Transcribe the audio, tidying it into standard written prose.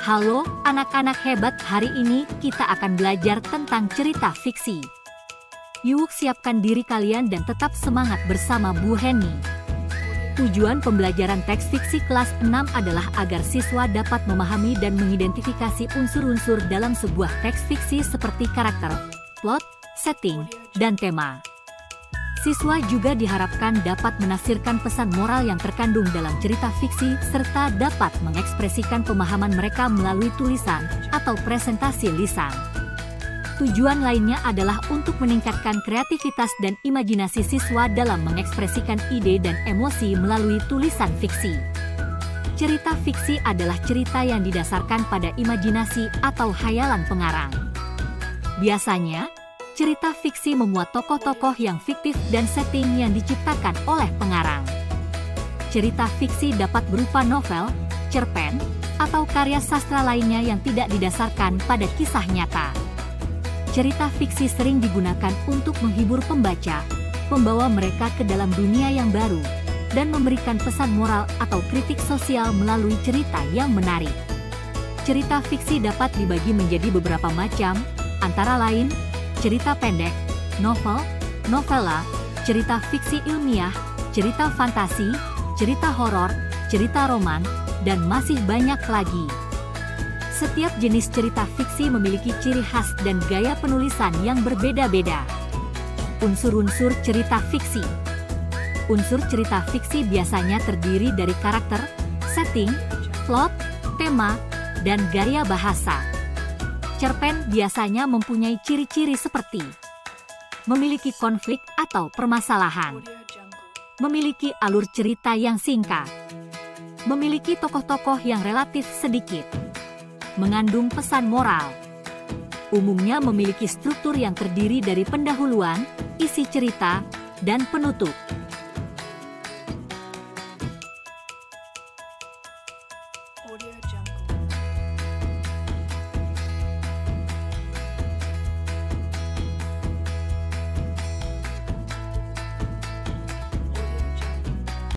Halo anak-anak hebat, hari ini kita akan belajar tentang cerita fiksi. Yuk siapkan diri kalian dan tetap semangat bersama Bu Henny. Tujuan pembelajaran teks fiksi kelas 6 adalah agar siswa dapat memahami dan mengidentifikasi unsur-unsur dalam sebuah teks fiksi seperti karakter, plot, setting, dan tema. Siswa juga diharapkan dapat menafsirkan pesan moral yang terkandung dalam cerita fiksi serta dapat mengekspresikan pemahaman mereka melalui tulisan atau presentasi lisan. Tujuan lainnya adalah untuk meningkatkan kreativitas dan imajinasi siswa dalam mengekspresikan ide dan emosi melalui tulisan fiksi. Cerita fiksi adalah cerita yang didasarkan pada imajinasi atau khayalan pengarang. Biasanya, cerita fiksi memuat tokoh-tokoh yang fiktif dan setting yang diciptakan oleh pengarang. Cerita fiksi dapat berupa novel, cerpen, atau karya sastra lainnya yang tidak didasarkan pada kisah nyata. Cerita fiksi sering digunakan untuk menghibur pembaca, membawa mereka ke dalam dunia yang baru, dan memberikan pesan moral atau kritik sosial melalui cerita yang menarik. Cerita fiksi dapat dibagi menjadi beberapa macam, antara lain cerita pendek, novel, novela, cerita fiksi ilmiah, cerita fantasi, cerita horor, cerita roman, dan masih banyak lagi. Setiap jenis cerita fiksi memiliki ciri khas dan gaya penulisan yang berbeda-beda. Unsur-unsur cerita fiksi. Unsur cerita fiksi biasanya terdiri dari karakter, setting, plot, tema, dan gaya bahasa. Cerpen biasanya mempunyai ciri-ciri seperti memiliki konflik atau permasalahan, memiliki alur cerita yang singkat, memiliki tokoh-tokoh yang relatif sedikit, mengandung pesan moral. Umumnya memiliki struktur yang terdiri dari pendahuluan, isi cerita, dan penutup. Audio Jungle.